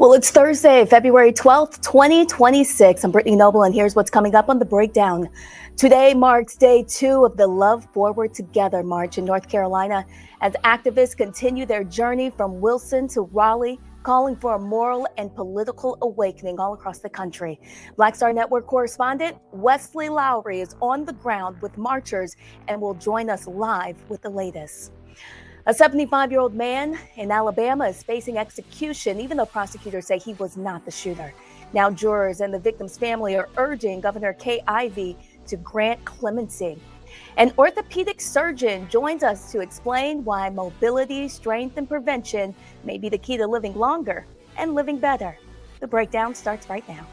Well, it's Thursday, February 12th, 2026. I'm Brittany Noble, and here's what's coming up on the breakdown. Today marks day 2 of the Love Forward Together March in North Carolina as activists continue their journey from Wilson to Raleigh, calling for a moral and political awakening all across the country. Black Star Network correspondent Wesley Lowery is on the ground with marchers and will join us live with the latest. A 75-year-old man in Alabama is facing execution, even though prosecutors say he was not the shooter. Now, jurors and the victim's family are urging Governor Kay Ivey to grant clemency. An orthopedic surgeon joins us to explain why mobility, strength, and prevention may be the key to living longer and living better. The breakdown starts right now.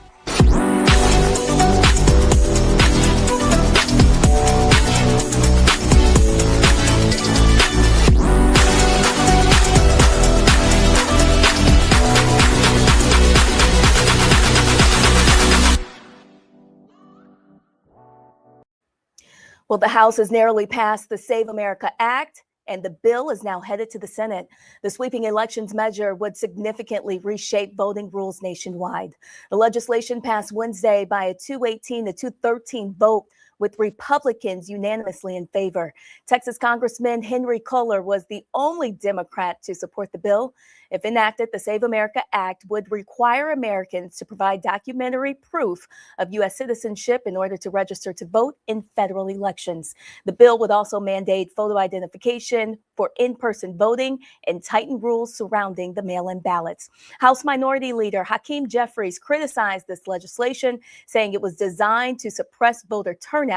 Well, the House has narrowly passed the Save America Act, and the bill is now headed to the Senate. The sweeping elections measure would significantly reshape voting rules nationwide. The legislation passed Wednesday by a 218 to 213 vote, with Republicans unanimously in favor. Texas Congressman Henry Culler was the only Democrat to support the bill. If enacted, the Save America Act would require Americans to provide documentary proof of U.S. citizenship in order to register to vote in federal elections. The bill would also mandate photo identification for in-person voting and tighten rules surrounding the mail-in ballots. House Minority Leader Hakeem Jeffries criticized this legislation, saying it was designed to suppress voter turnout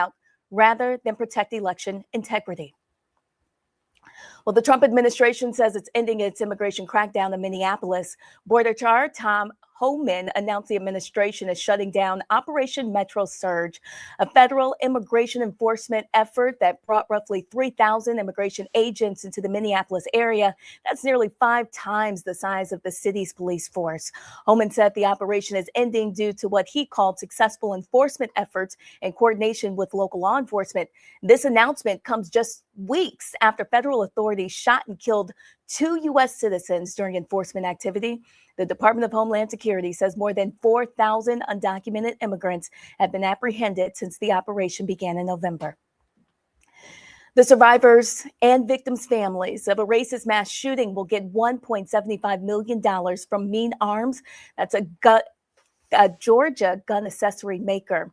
rather than protect election integrity. Well, the Trump administration says it's ending its immigration crackdown in Minneapolis. Border Czar Tom Homan announced the administration is shutting down Operation Metro Surge, a federal immigration enforcement effort that brought roughly 3,000 immigration agents into the Minneapolis area. That's nearly 5 times the size of the city's police force. Homan said the operation is ending due to what he called successful enforcement efforts in coordination with local law enforcement. This announcement comes just weeks after federal authorities shot and killed 2 U.S. citizens during enforcement activity. The Department of Homeland Security says more than 4,000 undocumented immigrants have been apprehended since the operation began in November. The survivors and victims' families of a racist mass shooting will get $1.75 million from Mean Arms. That's a Georgia gun accessory maker.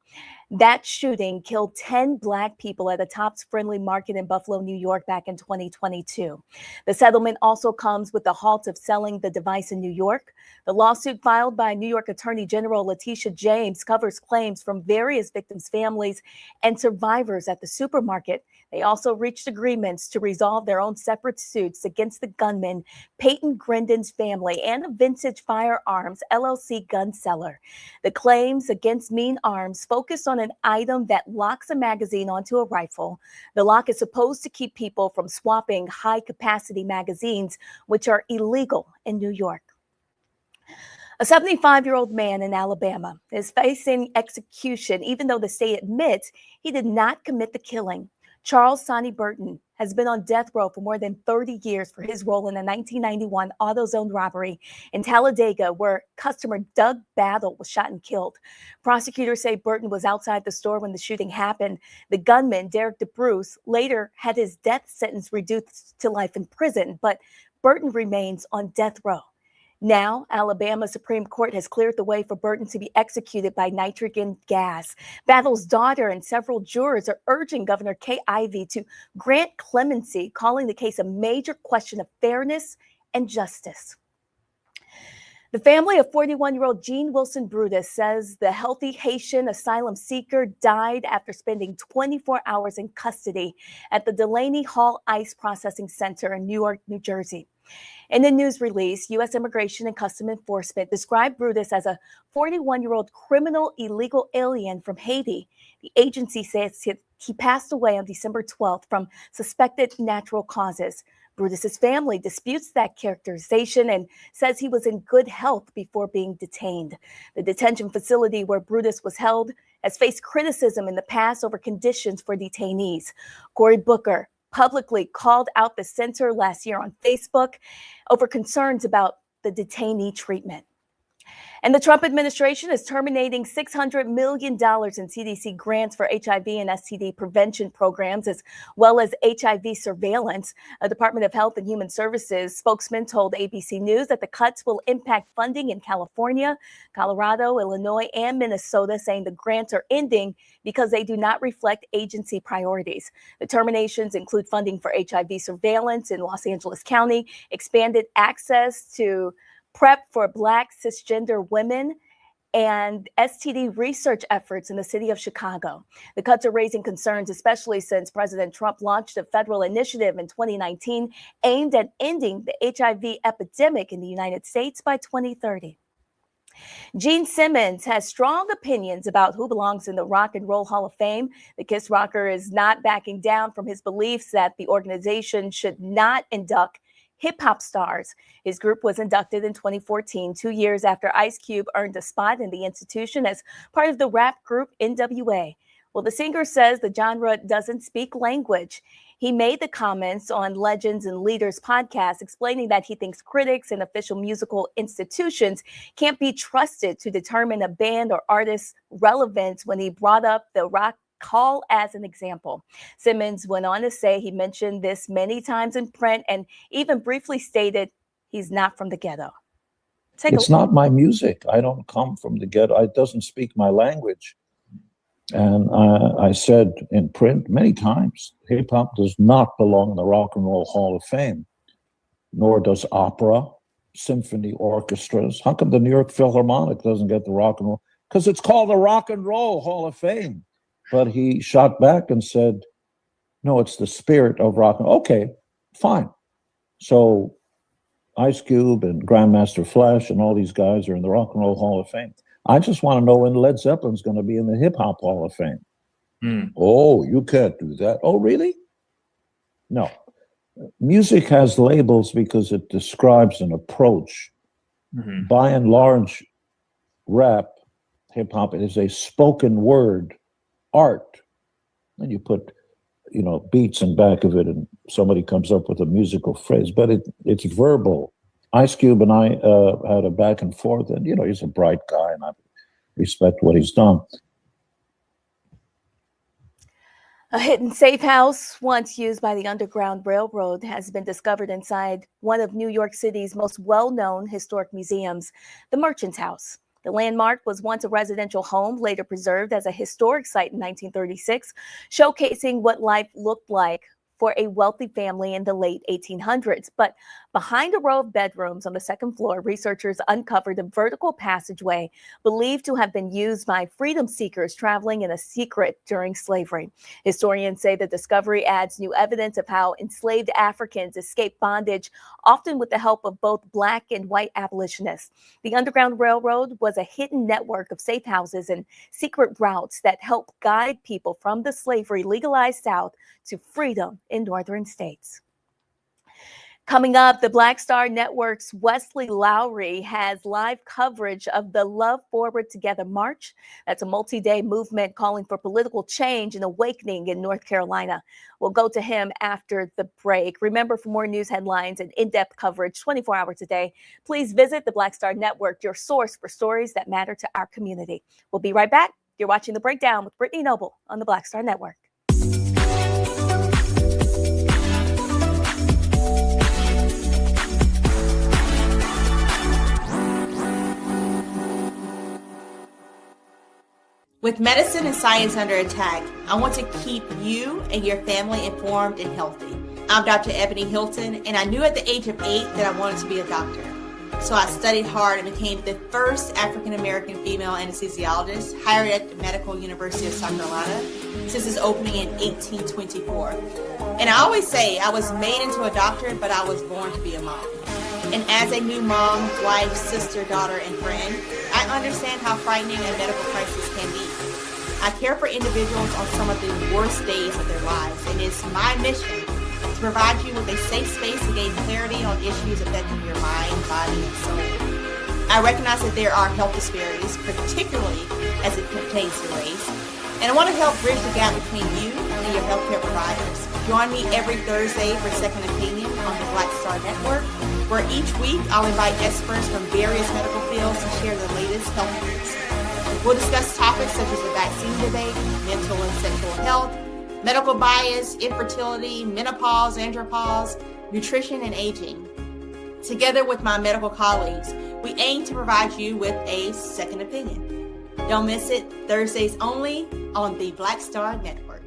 That shooting killed 10 Black people at a Tops Friendly Market in Buffalo, New York back in 2022. The settlement also comes with the halt of selling the device in New York. The lawsuit filed by New York Attorney General Letitia James covers claims from various victims' families and survivors at the supermarket. They also reached agreements to resolve their own separate suits against the gunman, Peyton Grendon's family, and a Vintage Firearms LLC gun seller. The claims against Mean Arms focus on an item that locks a magazine onto a rifle. The lock is supposed to keep people from swapping high-capacity magazines, which are illegal in New York. A 75-year-old man in Alabama is facing execution, even though the state admits he did not commit the killing. Charles Sonny Burton has been on death row for more than 30 years for his role in the 1991 AutoZone robbery in Talladega, where customer Doug Battle was shot and killed. Prosecutors say Burton was outside the store when the shooting happened. The gunman, Derek DeBruce, later had his death sentence reduced to life in prison, but Burton remains on death row. Now, Alabama Supreme Court has cleared the way for Burton to be executed by nitrogen gas. Battle's daughter and several jurors are urging Governor Kay Ivey to grant clemency, calling the case a major question of fairness and justice. The family of 41-year-old Jean Wilson Brutus says the healthy Haitian asylum seeker died after spending 24 hours in custody at the Delaney Hall ICE Processing Center in Newark, New Jersey. In a news release, U.S. Immigration and Customs Enforcement described Brutus as a 41-year-old criminal illegal alien from Haiti. The agency says he passed away on December 12th from suspected natural causes. Brutus's family disputes that characterization and says he was in good health before being detained. The detention facility where Brutus was held has faced criticism in the past over conditions for detainees. Cory Booker publicly called out the center last year on Facebook over concerns about the detainee treatment. And the Trump administration is terminating $600 million in CDC grants for HIV and STD prevention programs, as well as HIV surveillance. A Department of Health and Human Services spokesman told ABC News that the cuts will impact funding in California, Colorado, Illinois, and Minnesota, saying the grants are ending because they do not reflect agency priorities. The terminations include funding for HIV surveillance in Los Angeles County, expanded access to PrEP for Black cisgender women, and STD research efforts in the city of Chicago. The cuts are raising concerns, especially since President Trump launched a federal initiative in 2019 aimed at ending the HIV epidemic in the United States by 2030. Gene Simmons has strong opinions about who belongs in the Rock and Roll Hall of Fame. The Kiss rocker is not backing down from his beliefs that the organization should not induct hip-hop stars. His group was inducted in 2014, 2 years after Ice Cube earned a spot in the institution as part of the rap group NWA. Well, the singer says the genre doesn't speak language. He made the comments on Legends and Leaders podcast, explaining that he thinks critics and official musical institutions can't be trusted to determine a band or artist's relevance when he brought up the Rock Hall as an example. Simmons went on to say he mentioned this many times in print and even briefly stated he's not from the ghetto. It's not my music. I don't come from the ghetto. It doesn't speak my language. And I said in print many times, hip hop does not belong in the Rock and Roll Hall of Fame, nor does opera, symphony orchestras. How come the New York Philharmonic doesn't get the Rock and Roll? Because it's called the Rock and Roll Hall of Fame. But he shot back and said, no, it's the spirit of rock. Okay, fine. So Ice Cube and Grandmaster Flash and all these guys are in the Rock and Roll Hall of Fame. I just want to know when Led Zeppelin's going to be in the Hip Hop Hall of Fame. Oh, you can't do that. Oh, really? No. Music has labels because it describes an approach. By and large, rap, hip hop, it is a spoken word art. And you put, beats in back of it and somebody comes up with a musical phrase, but it's verbal. Ice Cube and I had a back and forth, and, he's a bright guy and I respect what he's done. A hidden safe house, once used by the Underground Railroad, has been discovered inside one of New York City's most well-known historic museums, the Merchant's House. The landmark was once a residential home, later preserved as a historic site in 1936, showcasing what life looked like for a wealthy family in the late 1800s. But behind a row of bedrooms on the second floor, researchers uncovered a vertical passageway believed to have been used by freedom seekers traveling in a secret during slavery. Historians say the discovery adds new evidence of how enslaved Africans escaped bondage, often with the help of both Black and white abolitionists. The Underground Railroad was a hidden network of safe houses and secret routes that helped guide people from the slavery legalized South to freedom in northern states. Coming up, the Black Star Network's Wesley Lowery has live coverage of the Love Forward Together March. That's a multi-day movement calling for political change and awakening in North Carolina. We'll go to him after the break. Remember, for more news headlines and in-depth coverage 24 hours a day, please visit the Black Star Network, your source for stories that matter to our community. We'll be right back. You're watching The Breakdown with Brittany Noble on the Black Star Network. With medicine and science under attack, I want to keep you and your family informed and healthy. I'm Dr. Ebony Hilton, and I knew at the age of 8 that I wanted to be a doctor. So I studied hard and became the first African-American female anesthesiologist hired at the Medical University of South Carolina since its opening in 1824. And I always say I was made into a doctor, but I was born to be a mom. And as a new mom, wife, sister, daughter, and friend, I understand how frightening a medical crisis can be. I care for individuals on some of the worst days of their lives, and it's my mission to provide you with a safe space to gain clarity on issues affecting your mind, body, and soul. I recognize that there are health disparities, particularly as it pertains to race, and I want to help bridge the gap between you and your healthcare providers. Join me every Thursday for Second Opinion on the Black Star Network, where each week I'll invite experts from various medical fields to share the latest health news. We'll discuss topics such as the vaccine debate, mental and sexual health, medical bias, infertility, menopause, andropause, nutrition, and aging. Together with my medical colleagues, we aim to provide you with a second opinion. Don't miss it, Thursdays only on the Black Star Network.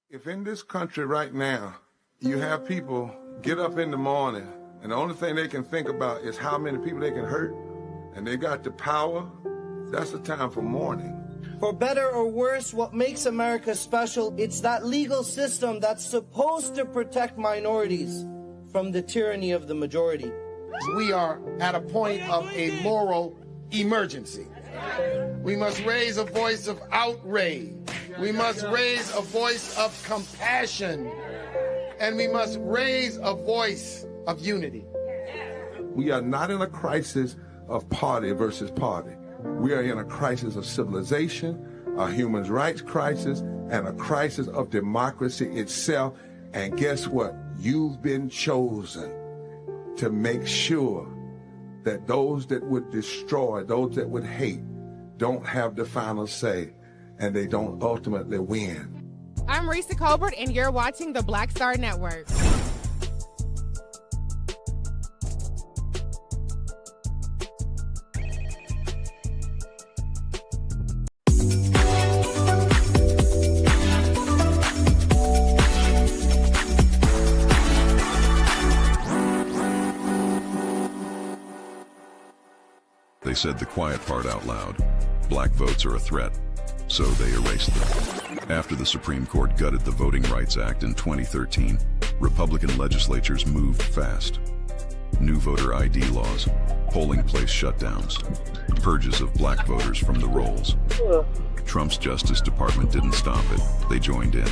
If in this country right now, you have people get up in the morning and the only thing they can think about is how many people they can hurt, and they got the power, that's the time for mourning. For better or worse, what makes America special, it's that legal system that's supposed to protect minorities from the tyranny of the majority. We are at a point of a moral emergency. We must raise a voice of outrage. We must raise a voice of compassion. And we must raise a voice of unity. We are not in a crisis of party versus party. We are in a crisis of civilization, a human rights crisis, and a crisis of democracy itself. And guess what? You've been chosen to make sure that those that would destroy, those that would hate, don't have the final say, and they don't ultimately win. I'm Risa Colbert, and you're watching the Black Star Network. They said the quiet part out loud. Black votes are a threat, so they erased them. After the Supreme Court gutted the Voting Rights Act in 2013, Republican legislatures moved fast. New voter ID laws, polling place shutdowns, purges of black voters from the rolls. Trump's Justice Department didn't stop it, they joined in.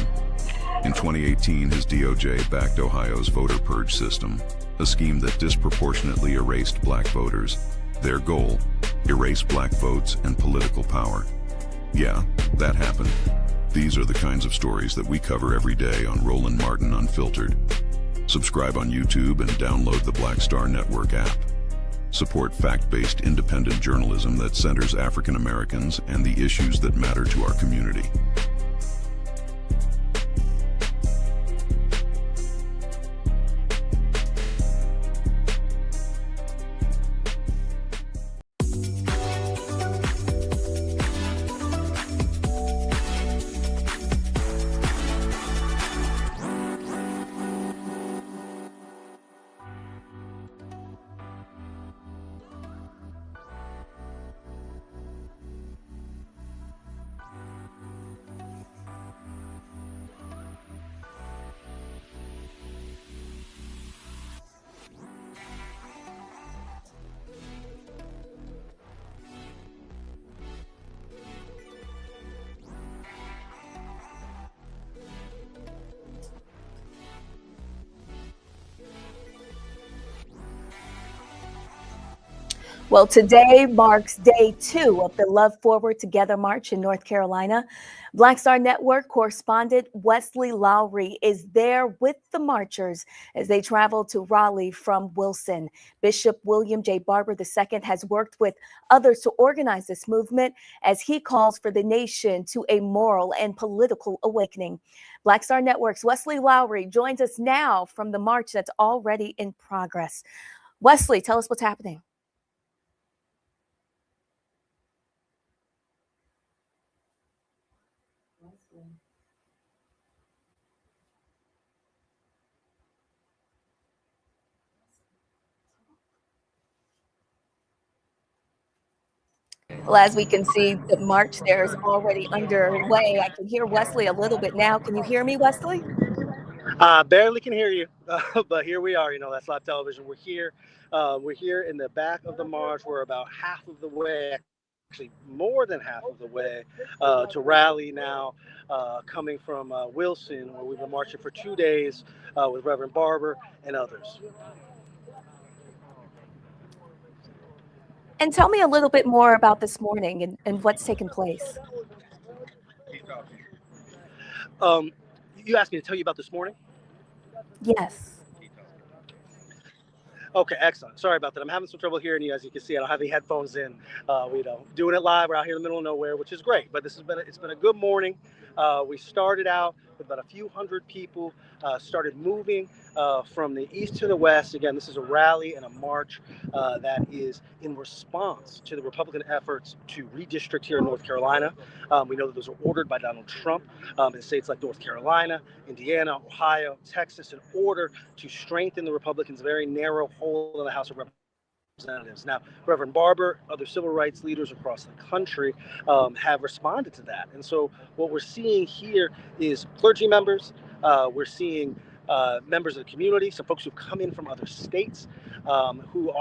In 2018, his DOJ backed Ohio's voter purge system, a scheme that disproportionately erased black voters. Their goal, erase black votes and political power. Yeah, that happened. These are the kinds of stories that we cover every day on Roland Martin Unfiltered. Subscribe on YouTube and download the Black Star Network app. Support fact-based independent journalism that centers African Americans and the issues that matter to our community. Well, today marks day 2 of the Love Forward Together March in North Carolina. Black Star Network correspondent Wesley Lowery is there with the marchers as they travel to Raleigh from Wilson. Bishop William J. Barber II has worked with others to organize this movement as he calls for the nation to a moral and political awakening. Black Star Network's Wesley Lowery joins us now from the march that's already in progress. Wesley, tell us what's happening. Well, as we can see, the march there is already underway. I can hear Wesley a little bit now. Can you hear me, Wesley? Barely can hear you, but here we are. You know, that's live television. We're here. We're here in the back of the march. We're about half of the way, actually more than half of the way, to Raleigh now, coming from Wilson, where we've been marching for 2 days with Reverend Barber and others. And tell me a little bit more about this morning and what's taken place. You asked me to tell you about this morning? Yes. Okay, excellent. Sorry about that. I'm having some trouble hearing you. As you can see, I don't have any headphones in. Doing it live. We're out here in the middle of nowhere, which is great. But it's been a good morning. We started out with about a few hundred people. Started moving from the east to the west. Again, this is a rally and a march that is in response to the Republican efforts to redistrict here in North Carolina. We know that those are ordered by Donald Trump in states like North Carolina, Indiana, Ohio, Texas, in order to strengthen the Republicans' very narrow hold in the House of Representatives. Now, Reverend Barber, other civil rights leaders across the country have responded to that. And so what we're seeing here is clergy members. We're seeing members of the community, some folks who've come in from other states who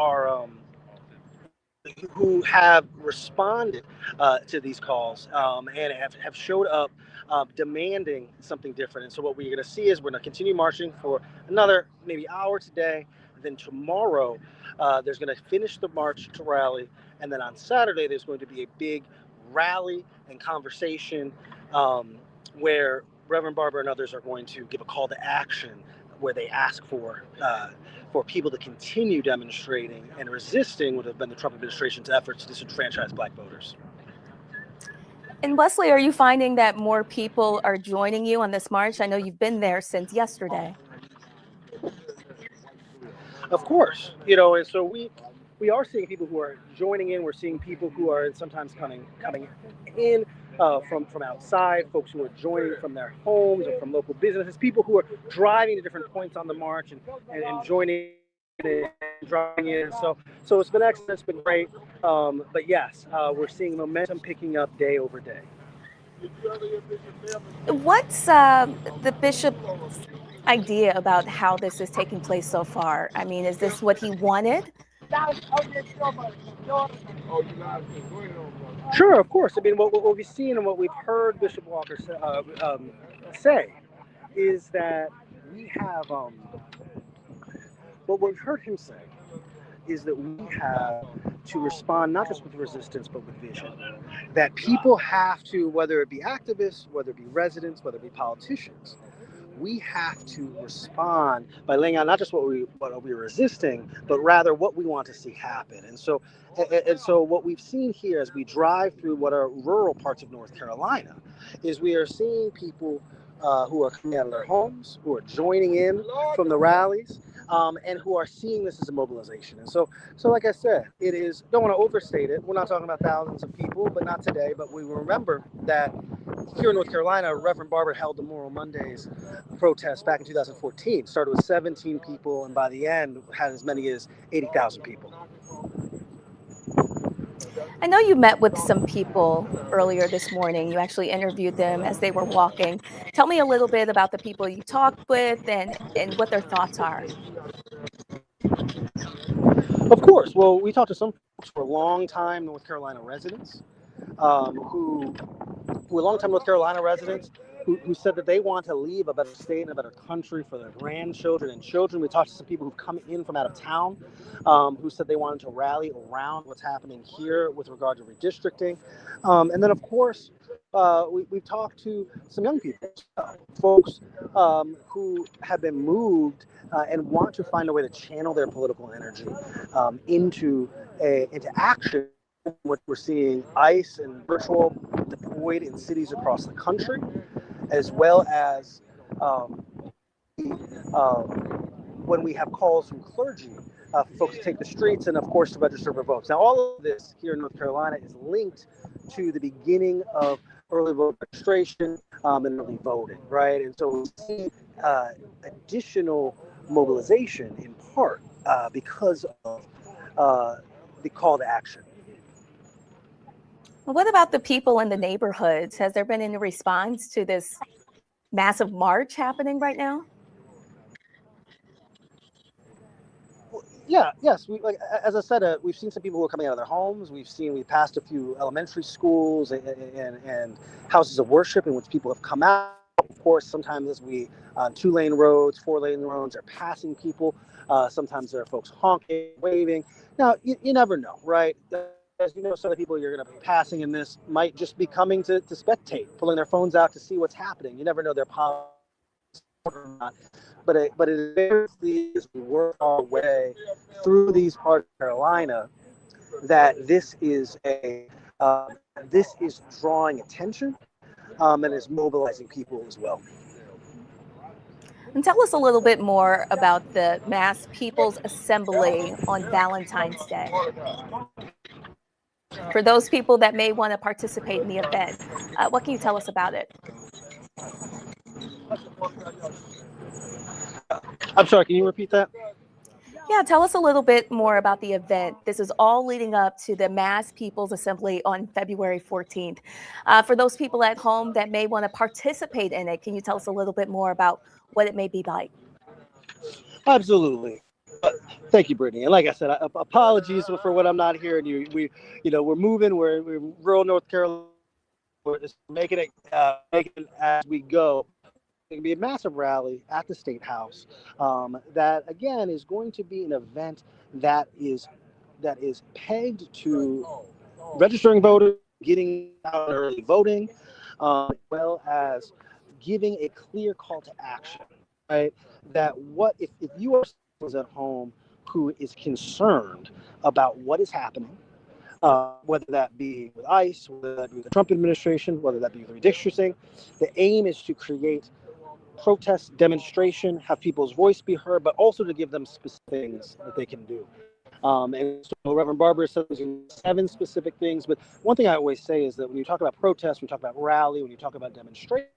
have responded to these calls and have showed up demanding something different. And so what we're going to see is we're going to continue marching for another maybe hour today. Then tomorrow, there's going to finish the march to Raleigh. And then on Saturday, there's going to be a big rally and conversation where Reverend Barber and others are going to give a call to action where they ask for people to continue demonstrating and resisting what have been the Trump administration's efforts to disenfranchise Black voters. And Wesley, are you finding that more people are joining you on this march? I know you've been there since yesterday. Of course, and so we are seeing people who are joining in. We're seeing people who are sometimes coming in from outside, folks who are joining from their homes or from local businesses, people who are driving to different points on the march and joining in and driving in. So it's been excellent. It's been great. But yes, we're seeing momentum picking up day over day. What's the bishop's idea about how this is taking place so far? I mean, is this what he wanted? Sure, of course. I mean, what we've seen and what we've heard Bishop Walker say is that we have, what we've heard him say is that we have to respond not just with resistance, but with vision. That people have to, whether it be activists, whether it be residents, whether it be politicians, we have to respond by laying out not just what we're resisting, but rather what we want to see happen. And so what we've seen here as we drive through what are rural parts of North Carolina is we are seeing people who are coming out of their homes, who are joining in from the rallies, and who are seeing this as a mobilization. And so like I said, it is, don't want to overstate it. We're not talking about thousands of people, but not today. But we remember that here in North Carolina, Reverend Barber held the Moral Mondays protest back in 2014. Started with 17 people, and by the end had as many as 80,000 people. I know you met with some people earlier this morning. You actually interviewed them as they were walking. Tell me a little bit about the people you talked with and what their thoughts are. Of course. Well, we talked to some folks who are long-time North Carolina residents, who said that they want to leave a better state and a better country for their grandchildren and children. We talked to some people who've come in from out of town, who said they wanted to rally around what's happening here with regard to redistricting. And then, of course, we've talked to some young people, folks who have been moved and want to find a way to channel their political energy into action. What we're seeing ICE and virtual deployed in cities across the country, as well as when we have calls from clergy, folks to take the streets and, of course, to register for votes. Now, all of this here in North Carolina is linked to the beginning of early vote registration and early voting, right? And so we see additional mobilization in part because of the call to action. Well, what about the people in the neighborhoods? Has there been any response to this massive march happening right now? Yes. As I said, we've seen some people who are coming out of their homes. We passed a few elementary schools and houses of worship in which people have come out. Of course, sometimes as we on 2-lane roads, 4-lane roads are passing people. Sometimes there are folks honking, waving. Now, you never know, right? as you know, some of the people you're going to be passing in this might just be coming to spectate, pulling their phones out to see what's happening. You never know their policy or not. But it is very clear as we work our way through these parts of Carolina that this is drawing attention and is mobilizing people as well. And tell us a little bit more about the Mass People's Assembly on Valentine's Day. For those people that may want to participate in the event, what can you tell us about it? I'm sorry, can you repeat that? Yeah, tell us a little bit more about the event. This is all leading up to the Mass People's Assembly on February 14th. For those people at home that may want to participate in it, can you tell us a little bit more about what it may be like? Absolutely. Thank you, Brittany. And like I said, apologies for when I'm not here. And we're moving. We're rural North Carolina. We're just making it as we go. It's going to be a massive rally at the State House. That again is going to be an event that is pegged to registering voters, getting out early voting, as well as giving a clear call to action. Right? That what if you are at home who is concerned about what is happening, whether that be with ICE, whether that be with the Trump administration, whether that be with redistricting, the aim is to create protest, demonstration, have people's voice be heard, but also to give them specific things that they can do. And so Reverend Barber said there's 7 specific things, but one thing I always say is that when you talk about protest, when you talk about rally, when you talk about demonstration,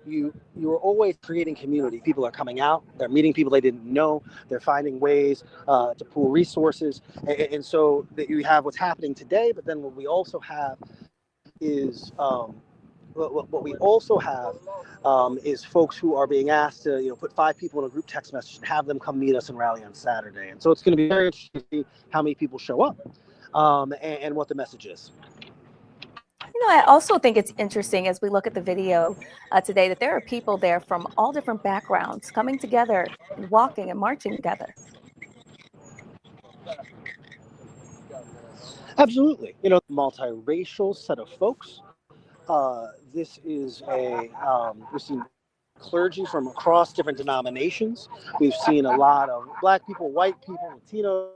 you are always creating community. People are coming out, they're meeting people they didn't know, they're finding ways to pool resources. And so that you have what's happening today, but then what we also have is is folks who are being asked to put 5 people in a group text message and have them come meet us in Raleigh on Saturday. And so it's going to be very interesting to see how many people show up and what the message is. I also think it's interesting as we look at the video today that there are people there from all different backgrounds coming together and walking and marching together. Absolutely. Multiracial set of folks. This is we've seen clergy from across different denominations. We've seen a lot of Black people, white people, Latinos.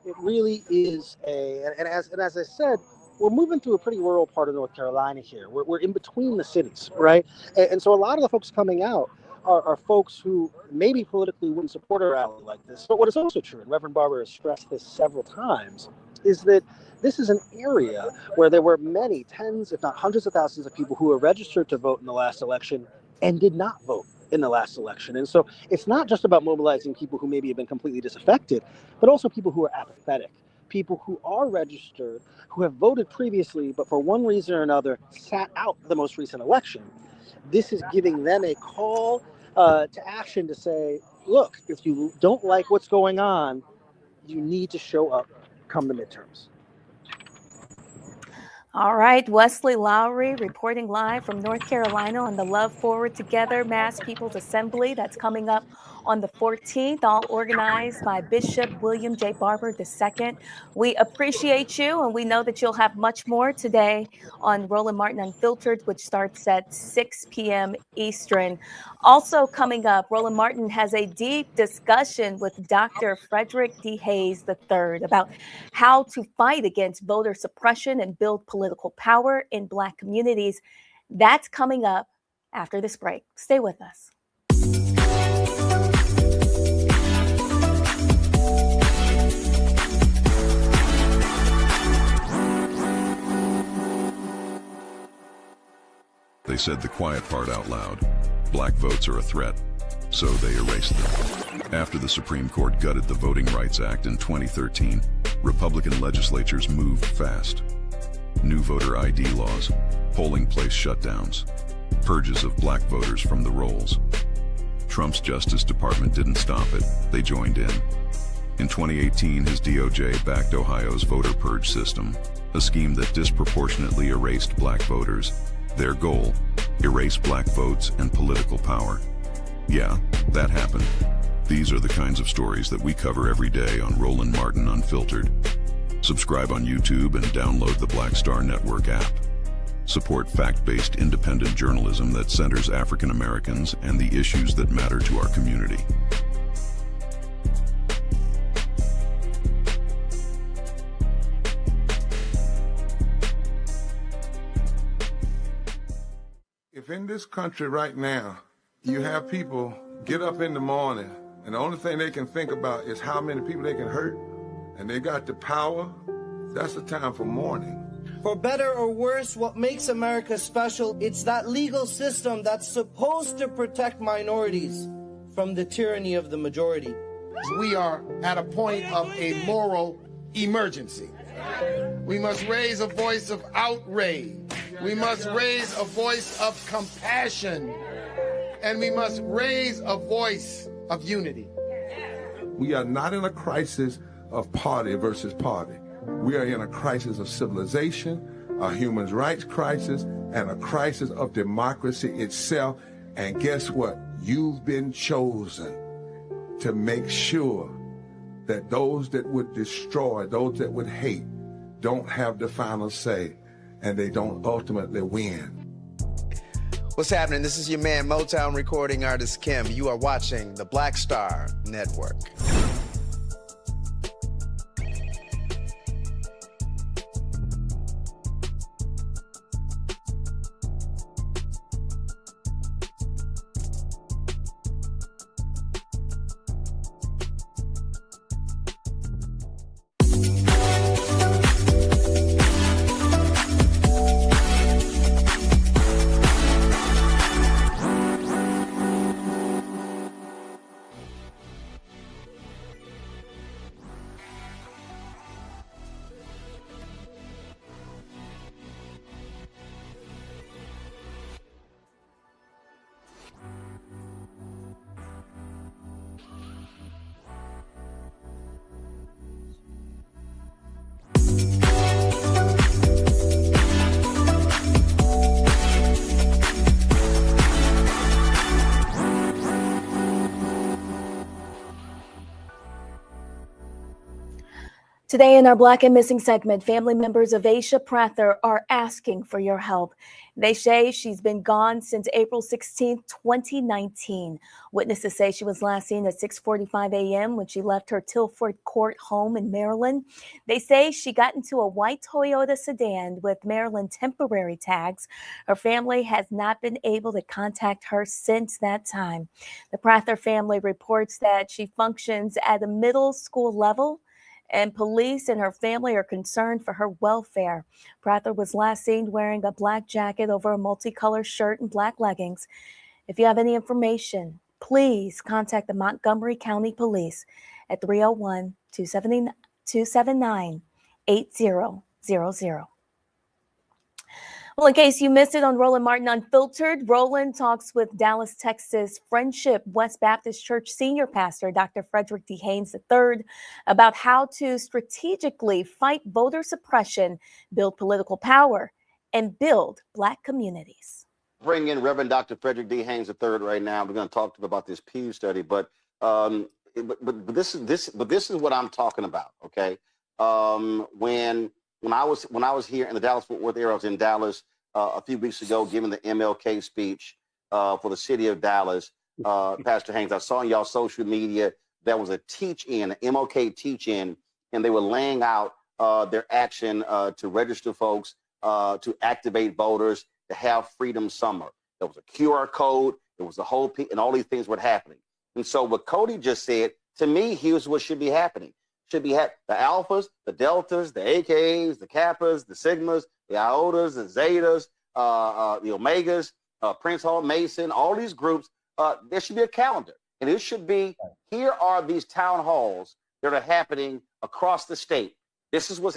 It really is and as I said, we're moving through a pretty rural part of North Carolina here. We're in between the cities, right? And so a lot of the folks coming out are folks who maybe politically wouldn't support a rally like this. But what is also true, and Reverend Barber has stressed this several times, is that this is an area where there were many tens, if not hundreds of thousands of people who were registered to vote in the last election and did not vote in the last election. And so it's not just about mobilizing people who maybe have been completely disaffected, but also people who are apathetic, people who are registered, who have voted previously, but for one reason or another sat out the most recent election. This is giving them a call to action to say, look, if you don't like what's going on, you need to show up come the midterms. All right, Wesley Lowery reporting live from North Carolina on the Love Forward Together Mass People's Assembly that's coming up on the 14th, all organized by Bishop William J. Barber II. We appreciate you, and we know that you'll have much more today on Roland Martin Unfiltered, which starts at 6 p.m. Eastern. Also coming up, Roland Martin has a deep discussion with Dr. Frederick D. Hayes III about how to fight against voter suppression and build political power in Black communities. That's coming up after this break. Stay with us. They said the quiet part out loud. Black votes are a threat, so they erased them. After the Supreme Court gutted the Voting Rights Act in 2013, Republican legislatures moved fast. New voter ID laws, polling place shutdowns, purges of Black voters from the rolls. Trump's Justice Department didn't stop it, they joined in. In 2018, his DOJ backed Ohio's voter purge system, a scheme that disproportionately erased Black voters. Their goal, erase Black votes and political power. Yeah, that happened. These are the kinds of stories that we cover every day on Roland Martin Unfiltered. Subscribe on YouTube and download the Black Star Network app. Support fact-based independent journalism that centers African Americans and the issues that matter to our community. If in this country right now, you have people get up in the morning and the only thing they can think about is how many people they can hurt, and they got the power, that's the time for mourning. For better or worse, what makes America special, it's that legal system that's supposed to protect minorities from the tyranny of the majority. We are at a point of a moral emergency. We must raise a voice of outrage. We must raise a voice of compassion. And we must raise a voice of unity. We are not in a crisis of party versus party. We are in a crisis of civilization, a human rights crisis, and a crisis of democracy itself. And guess what? You've been chosen to make sure that those that would destroy, those that would hate, don't have the final say, and they don't ultimately win. What's happening? This is your man, Motown recording artist Kim. You are watching the Black Star Network. Today in our Black and Missing segment, family members of Aisha Prather are asking for your help. They say she's been gone since April 16, 2019. Witnesses say she was last seen at 6:45 a.m. when she left her Tilford Court home in Maryland. They say she got into a white Toyota sedan with Maryland temporary tags. Her family has not been able to contact her since that time. The Prather family reports that she functions at a middle school level, and police and her family are concerned for her welfare. Prather was last seen wearing a black jacket over a multicolored shirt and black leggings. If you have any information, please contact the Montgomery County Police at 301-279-8000. Well, in case you missed it on Roland Martin Unfiltered, Roland talks with Dallas, Texas Friendship West Baptist Church senior pastor, Dr. Frederick D. Haynes III, about how to strategically fight voter suppression, build political power, and build Black communities. Bring in Reverend Dr. Frederick D. Haynes III right now. We're going to talk to him about this Pew study, but this is what I'm talking about. Okay, when I was here in the Dallas-Fort Worth area, I was in Dallas a few weeks ago giving the MLK speech for the city of Dallas. Pastor Haynes, I saw on y'all social media there was a teach-in, an MLK teach-in, and they were laying out their action to register folks, to activate voters, to have Freedom Summer. There was a QR code, there was a whole and all these things were happening. And so what Cody just said, to me, here's what should be happening. Should be the alphas, the deltas, the AKs, the kappas, the sigmas, the iotas, the zetas, the omegas, Prince Hall Mason, all these groups. There should be a calendar, and it should be, here are these town halls that are happening across the state. This is where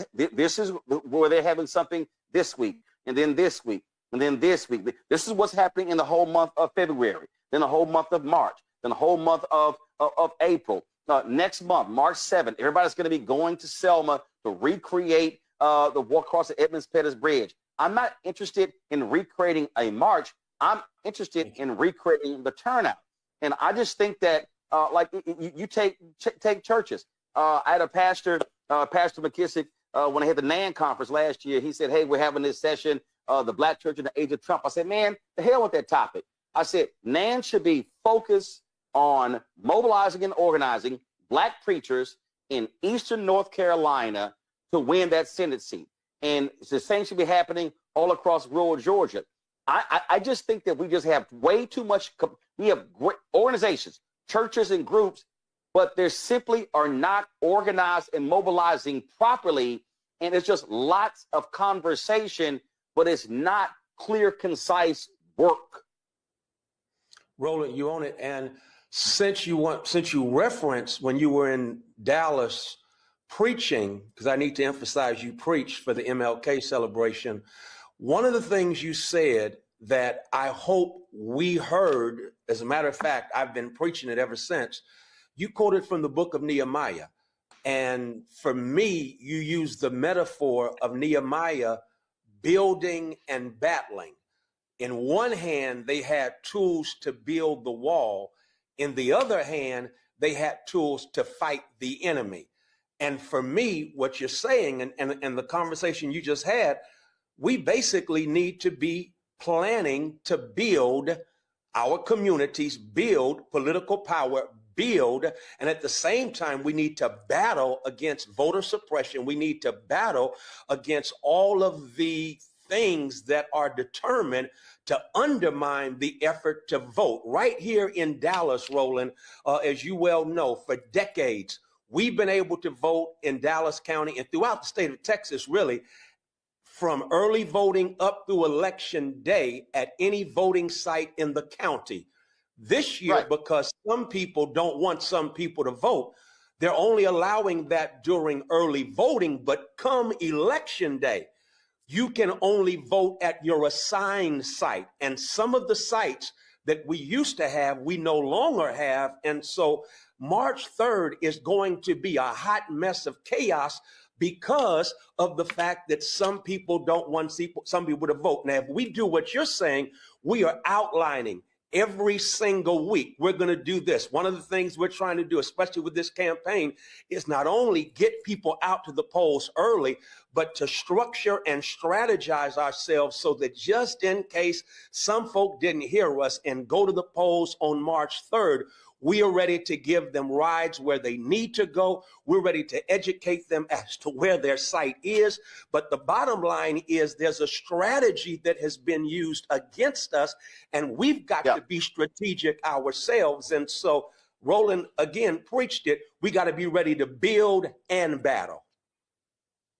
they're having something this week, and then this week, and then this week. This is what's happening in the whole month of February, then the whole month of March, then the whole month of April. Next month, March 7th, everybody's going to be going to Selma to recreate the walk across the Edmonds-Pettus Bridge. I'm not interested in recreating a march. I'm interested in recreating the turnout. And I just think that You take churches. I had a pastor, Pastor McKissick, when I had the NAN conference last year. He said, "Hey, we're having this session, the Black Church in the Age of Trump." I said, "Man, the hell with that topic." I said, "NAN should be focused on mobilizing and organizing Black preachers in Eastern North Carolina to win that Senate seat, and the same should be happening all across rural Georgia." I just think that we just have way too much. We have great organizations, churches, and groups, but they simply are not organized and mobilizing properly. And it's just lots of conversation, but it's not clear, concise work. Roland, you own it. And since you referenced when you were in Dallas preaching, because I need to emphasize you preached for the MLK celebration, one of the things you said that I hope we heard, as a matter of fact, I've been preaching it ever since, you quoted from the book of Nehemiah. And for me, you used the metaphor of Nehemiah building and battling. In one hand, they had tools to build the wall. In the other hand, they had tools to fight the enemy. And for me, what you're saying and the conversation you just had, we basically need to be planning to build our communities, build political power, build, and at the same time, we need to battle against voter suppression. We need to battle against all of the things that are determined to undermine the effort to vote. Right here in Dallas, Roland, as you well know, for decades, we've been able to vote in Dallas County and throughout the state of Texas, really, from early voting up through election day at any voting site in the county. This year, right, because some people don't want some people to vote, they're only allowing that during early voting, but come election day, you can only vote at your assigned site. And some of the sites that we used to have, we no longer have. And so March 3rd is going to be a hot mess of chaos because of the fact that some people don't want some people to vote. Now, if we do what you're saying, we are outlining every single week, we're going to do this. One of the things we're trying to do, especially with this campaign, is not only get people out to the polls early, but to structure and strategize ourselves so that just in case some folk didn't hear us and go to the polls on March 3rd, we are ready to give them rides where they need to go. We're ready to educate them as to where their site is. But the bottom line is there's a strategy that has been used against us, and we've got to be strategic ourselves. And so Roland, again, preached it. We got to be ready to build and battle.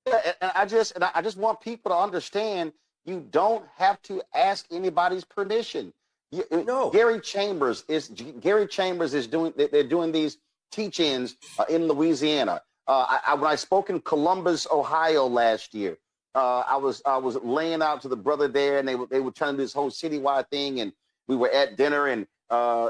Yeah, and I just want people to understand you don't have to ask anybody's permission. No. Gary Chambers is doing. They're doing these teach-ins in Louisiana. When I spoke in Columbus, Ohio last year, I was laying out to the brother there, and they were trying to do this whole citywide thing, and we were at dinner, and I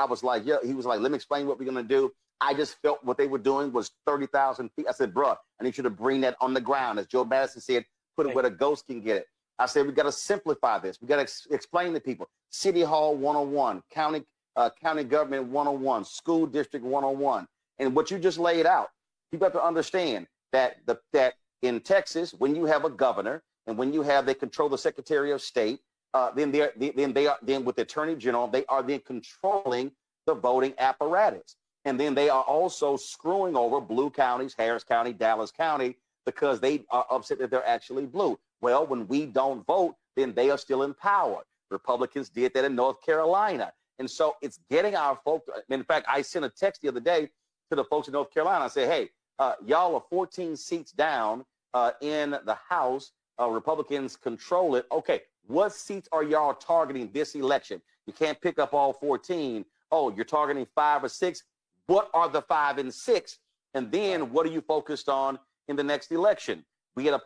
was like, yeah, he was like, let me explain what we're gonna do. I just felt what they were doing was 30,000 feet. I said, bro, I need you to bring that on the ground, as Joe Madison said, put it where the ghost can get it. I said, we got to simplify this. We got to explain to people. City Hall 101, county government 101, school district 101. And what you just laid out, you got to understand that that in Texas, when you have a governor and when they control the Secretary of State, then with the Attorney General, they are then controlling the voting apparatus. And then they are also screwing over blue counties, Harris County, Dallas County, because they are upset that they're actually blue. Well, when we don't vote, then they are still in power. Republicans did that in North Carolina. And so it's getting our folks. In fact, I sent a text the other day to the folks in North Carolina. I said, hey, y'all are 14 seats down in the House. Republicans control it. Okay, what seats are y'all targeting this election? You can't pick up all 14. Oh, you're targeting 5 or 6. What are the 5 and 6? And then what are you focused on in the next election? We had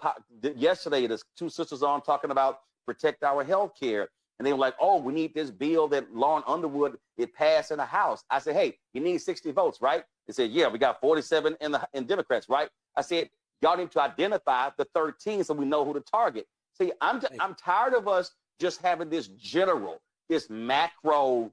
yesterday, there's 2 sisters on talking about protect our health care. And they were like, oh, we need this bill that Lauren Underwood, it passed in the House. I said, hey, you need 60 votes, right? They said, yeah, we got 47 in Democrats, right? I said, y'all need to identify the 13 so we know who to target. See, I'm tired of us just having this macro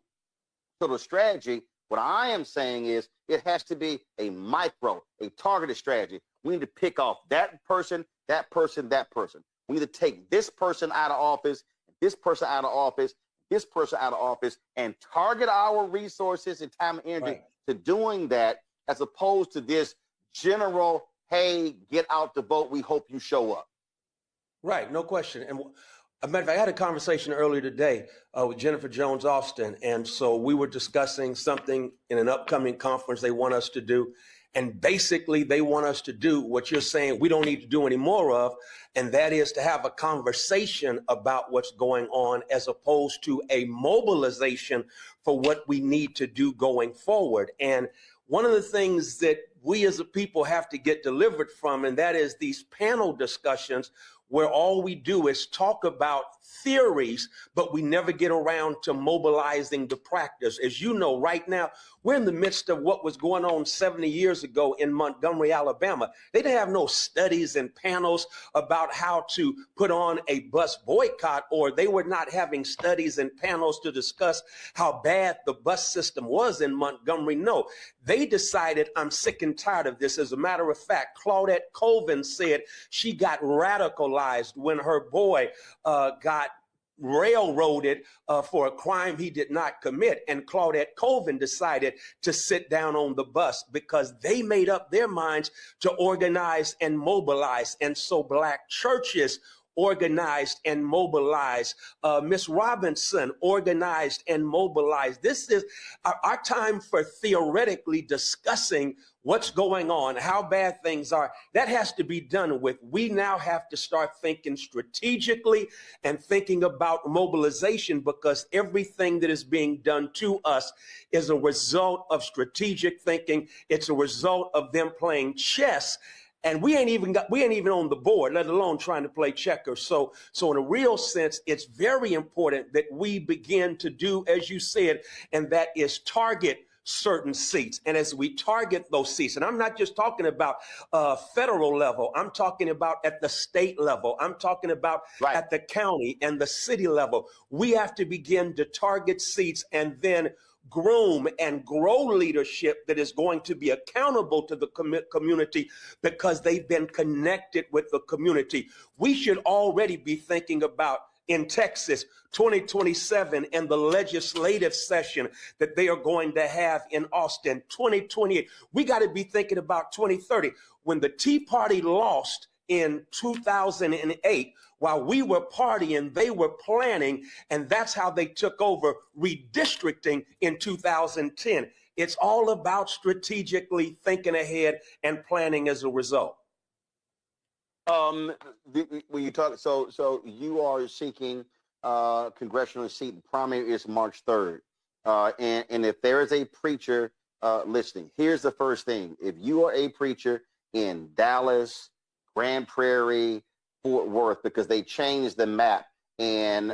sort of strategy. What I am saying is it has to be a micro, a targeted strategy. We need to pick off that person, that person, that person. We need to take this person out of office, this person out of office, this person out of office, and target our resources and time and energy to doing that, as opposed to this general, hey, get out the vote, we hope you show up. Right, no question. And a matter of fact, I had a conversation earlier today with Jennifer Jones Austin, and so we were discussing something in an upcoming conference they want us to do. And basically, they want us to do what you're saying we don't need to do any more of, and that is to have a conversation about what's going on as opposed to a mobilization for what we need to do going forward. And one of the things that we as a people have to get delivered from, and that is these panel discussions where all we do is talk about theories, but we never get around to mobilizing the practice. As you know, right now, we're in the midst of what was going on 70 years ago in Montgomery, Alabama. They didn't have no studies and panels about how to put on a bus boycott, or they were not having studies and panels to discuss how bad the bus system was in Montgomery. No, they decided, I'm sick and tired of this. As a matter of fact, Claudette Colvin said she got radicalized when her boy got railroaded for a crime he did not commit. And Claudette Colvin decided to sit down on the bus because they made up their minds to organize and mobilize. And so Black churches organized and mobilized. Miss Robinson organized and mobilized. This is our time for theoretically discussing what's going on, how bad things are. That has to be done with. We now have to start thinking strategically and thinking about mobilization, because everything that is being done to us is a result of strategic thinking. It's a result of them playing chess. And we ain't even on the board, let alone trying to play checkers. So in a real sense, it's very important that we begin to do, as you said, and that is target certain seats. And as we target those seats, and I'm not just talking about federal level, I'm talking about at the state level, I'm talking about at the county and the city level, we have to begin to target seats and then groom and grow leadership that is going to be accountable to the community because they've been connected with the community. We should already be thinking about, in Texas, 2027 and the legislative session that they are going to have in Austin, 2028. We got to be thinking about 2030. When the Tea Party lost in 2008, while we were partying, they were planning, and that's how they took over redistricting in 2010. It's all about strategically thinking ahead and planning as a result. When you talk, so you are seeking congressional seat. The primary is March 3rd, and if there is a preacher listening, here's the first thing: if you are a preacher in Dallas, Grand Prairie, Fort Worth, because they changed the map, and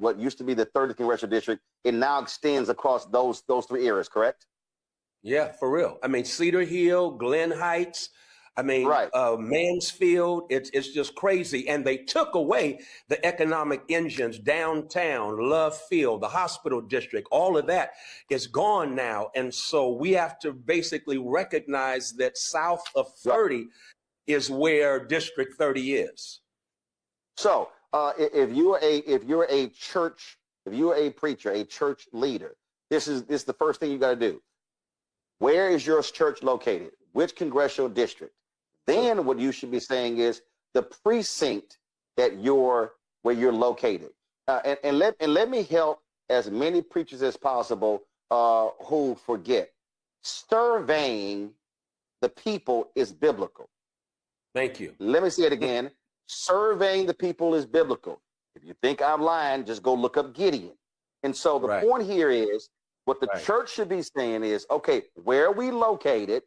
what used to be the 30th congressional district, it now extends across those three areas. Correct? Yeah, for real. I mean, Cedar Hill, Glen Heights. I mean, Mansfield, it's just crazy. And they took away the economic engines downtown, Love Field, the hospital district, all of that is gone now. And so we have to basically recognize that south of 30 is where District 30 is. So if you're a church, if you're a preacher, a church leader, this is the first thing you got to do. Where is your church located? Which congressional district? Then what you should be saying is the precinct that where you're located. And let me help as many preachers as possible who forget. Surveying the people is biblical. Thank you. Let me say it again. Surveying the people is biblical. If you think I'm lying, just go look up Gideon. And so the point here is what the church should be saying is, okay, where are we located?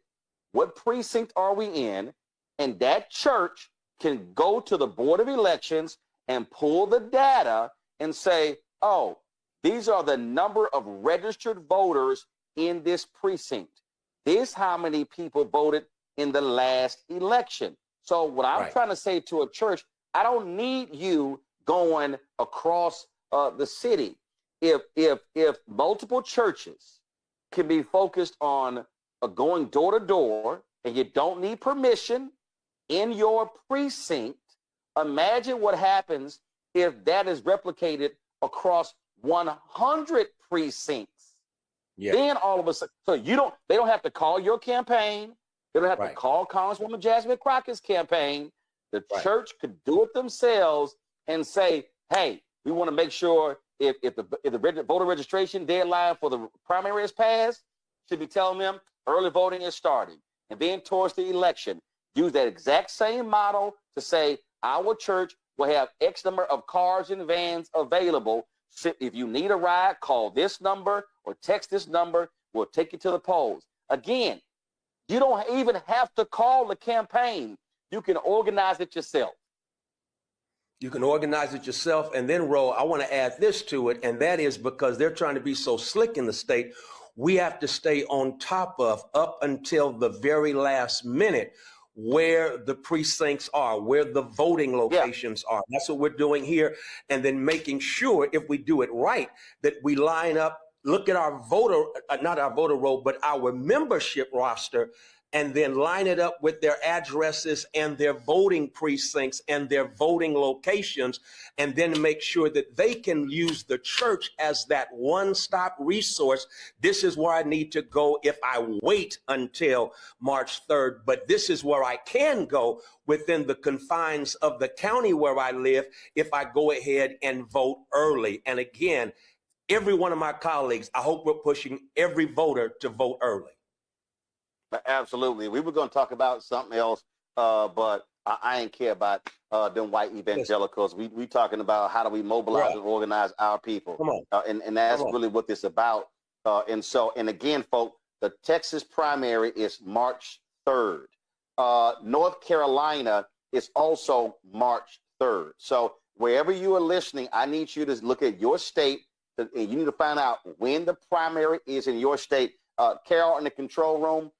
What precinct are we in? And that church can go to the Board of Elections and pull the data and say, oh, these are the number of registered voters in this precinct. This how many people voted in the last election. So what I'm trying to say to a church, I don't need you going across the city. If multiple churches can be focused on going door to door, and you don't need permission in your precinct. Imagine what happens if that is replicated across 100 precincts. Yeah. Then all of a sudden, so they don't have to call your campaign. They don't have to call Congresswoman Jasmine Crockett's campaign. The church could do it themselves and say, hey, we want to make sure if the voter registration deadline for the primary is passed, should be telling them early voting is starting. And then towards the election, use that exact same model to say our church will have X number of cars and vans available. If you need a ride, call this number or text this number. We'll take you to the polls. Again, you don't even have to call the campaign. You can organize it yourself. You can organize it yourself. And then, Ro, I want to add this to it, and that is because they're trying to be so slick in the state, we have to stay on top of up until the very last minute where the precincts are, where the voting locations are. That's what we're doing here. And then making sure, if we do it right, that we line up, look at our voter, not our voter roll, but our membership roster, and then line it up with their addresses and their voting precincts and their voting locations, and then make sure that they can use the church as that one-stop resource. This is where I need to go if I wait until March 3rd, but this is where I can go within the confines of the county where I live if I go ahead and vote early. And again, every one of my colleagues, I hope we're pushing every voter to vote early. Absolutely. We were going to talk about something else, but I ain't care about them white evangelicals. We talking about how do we mobilize and organize our people. Come on. And that's really what this is about. And again, folks, the Texas primary is March 3rd. North Carolina is also March 3rd. So wherever you are listening, I need you to look at your state, and you need to find out when the primary is in your state. Carol in the control room,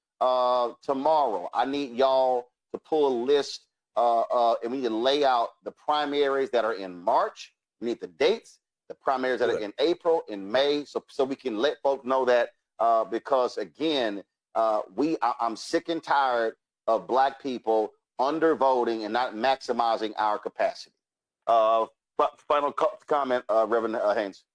tomorrow, I need y'all to pull a list and we need to lay out the primaries that are in March. We need the dates, the primaries that are in April, in May, so we can let folks know that because again, I'm sick and tired of Black people undervoting and not maximizing our capacity. Final comment, Reverend Haynes.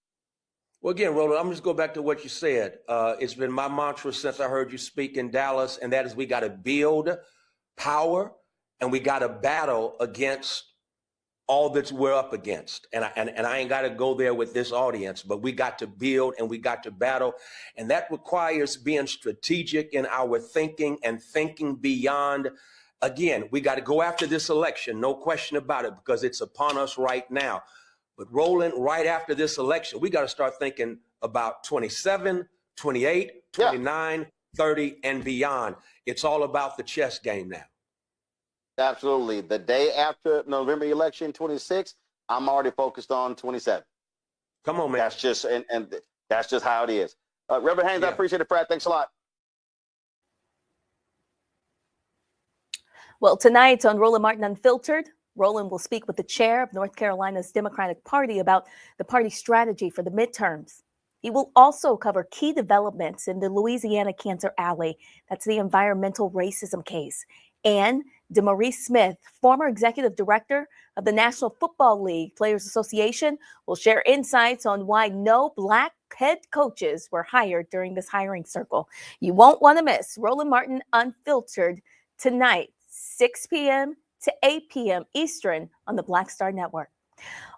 Well, again, Roland, I'm just go back to what you said. It's been my mantra since I heard you speak in Dallas, and that is we got to build power and we got to battle against all that we're up against. And I ain't got to go there with this audience, but we got to build and we got to battle. And that requires being strategic in our thinking and thinking beyond. Again, we got to go after this election, no question about it, because it's upon us right now. But Roland, right after this election, we got to start thinking about 27, 28, 29, 30, and beyond. It's all about the chess game now. Absolutely. The day after November election, 26, I'm already focused on 27. Come on, man. That's just and that's just how it is. Reverend Haynes, I appreciate it, Pratt. Thanks a lot. Well, tonight on Roland Martin Unfiltered, Roland will speak with the chair of North Carolina's Democratic Party about the party's strategy for the midterms. He will also cover key developments in the Louisiana Cancer Alley. That's the environmental racism case. And DeMaurice Smith, former executive director of the National Football League Players Association, will share insights on why no Black head coaches were hired during this hiring circle. You won't want to miss Roland Martin Unfiltered tonight, 6 p.m. to 8 p.m. Eastern on the Black Star Network.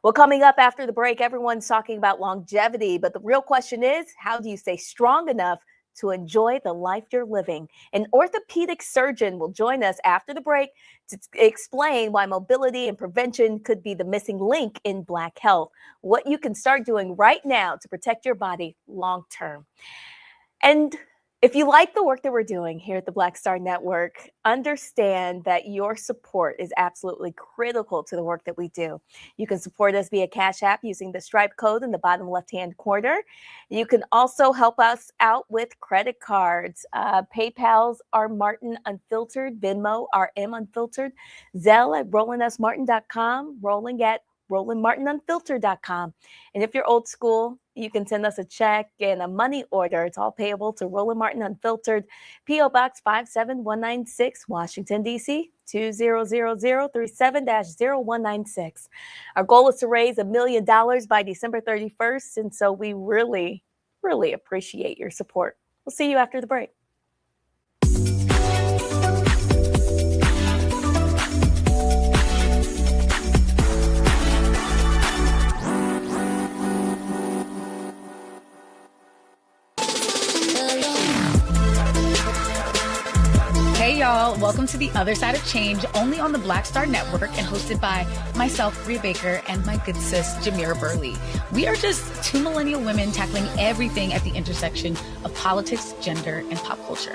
Well, coming up after the break, everyone's talking about longevity, but the real question is, how do you stay strong enough to enjoy the life you're living? An orthopedic surgeon will join us after the break to explain why mobility and prevention could be the missing link in Black health, what you can start doing right now to protect your body long term. And if you like the work that we're doing here at the Black Star Network, understand that your support is absolutely critical to the work that we do. You can support us via Cash App using the Stripe code in the bottom left-hand corner. You can also help us out with credit cards. PayPal's are Martin Unfiltered, Venmo RM Unfiltered, Zelle at RolandSMartin.com, Rolling at RolandMartinUnfiltered.com. And if you're old school, you can send us a check and a money order. It's all payable to Roland Martin Unfiltered, P.O. Box 57196, Washington, D.C. 20037-0196. Our goal is to raise $1 million by December 31st, and so we really appreciate your support. We'll see you after the break. Hey y'all, welcome to The Other Side of Change, only on the Black Star Network and hosted by myself, Rhea Baker, and my good sis, Jamira Burley. We are just two millennial women tackling everything at the intersection of politics, gender, and pop culture.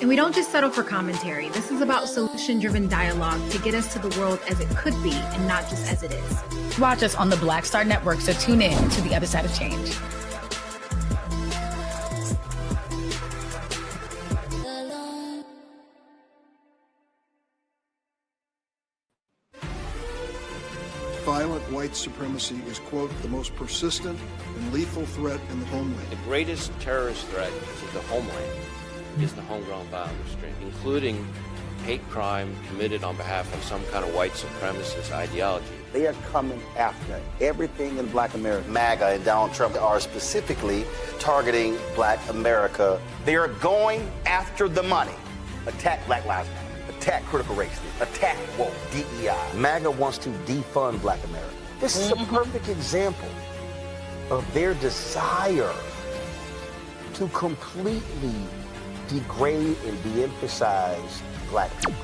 And we don't just settle for commentary. This is about solution-driven dialogue to get us to the world as it could be and not just as it is. Watch us on the Black Star Network, so tune in to The Other Side of Change. Violent white supremacy is, quote, the most persistent and lethal threat in the homeland. The greatest terrorist threat to the homeland is the homegrown violence stream, including hate crime committed on behalf of some kind of white supremacist ideology. They are coming after everything in Black America. MAGA and Donald Trump are specifically targeting Black America. They are going after the money. Attack Black Lives Matter. Attack critical race theory. Attack woke, DEI. MAGA wants to defund Black America. This is a perfect example of their desire to completely degrade and de-emphasize Black people.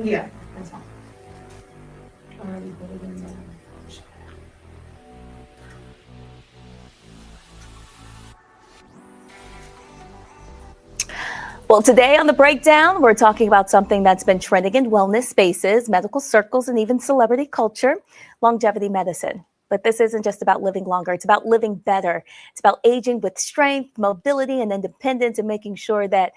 Yeah, that's all. Well, today on The Breakdown, we're talking about something that's been trending in wellness spaces, medical circles, and even celebrity culture, longevity medicine. But this isn't just about living longer. It's about living better. It's about aging with strength, mobility, and independence, and making sure that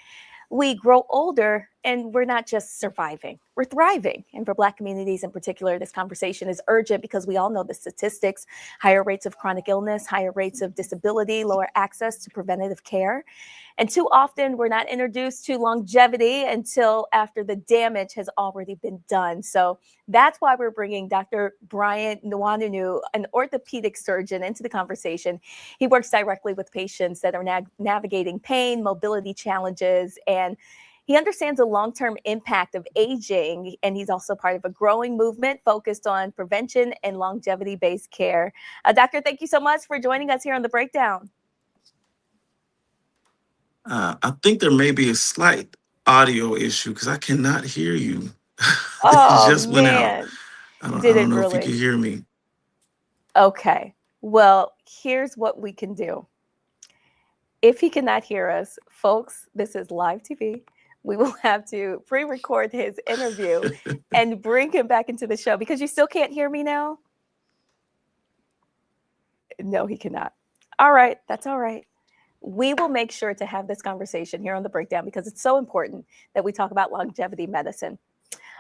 we grow older and we're not just surviving, we're thriving. And for Black communities in particular, this conversation is urgent because we all know the statistics: higher rates of chronic illness, higher rates of disability, lower access to preventative care. And too often we're not introduced to longevity until after the damage has already been done. So that's why we're bringing Dr. Brian Nwanunu, an orthopedic surgeon, into the conversation. He works directly with patients that are navigating pain, mobility challenges, and he understands the long-term impact of aging, and he's also part of a growing movement focused on prevention and longevity-based care. Doctor, thank you so much for joining us here on The Breakdown. I think there may be a slight audio issue because I cannot hear you. Oh, It just went out. man. I don't Did it know if you really? can hear me. Okay. Well, here's what we can do. If he cannot hear us, folks, this is live TV. We will have to pre-record his interview and bring him back into the show because you still can't hear me now. No, he cannot. All right. That's all right. We will make sure to have this conversation here on The Breakdown because it's so important that we talk about longevity medicine.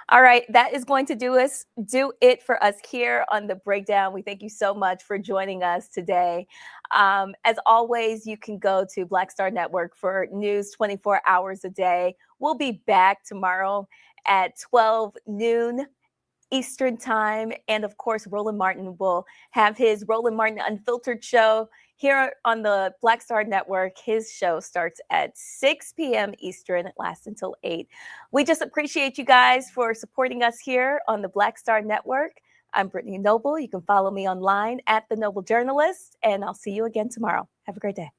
All right, that is going to do it for us here on The Breakdown. We thank you so much for joining us today. As always, you can go to Black Star Network for news 24 hours a day. We'll be back tomorrow at 12 noon Eastern time. And of course, Roland Martin will have his Roland Martin Unfiltered show here on the Black Star Network. His show starts at 6 p.m. Eastern. It lasts until 8. We just appreciate you guys for supporting us here on the Black Star Network. I'm Brittany Noble. You can follow me online at The Noble Journalist, and I'll see you again tomorrow. Have a great day.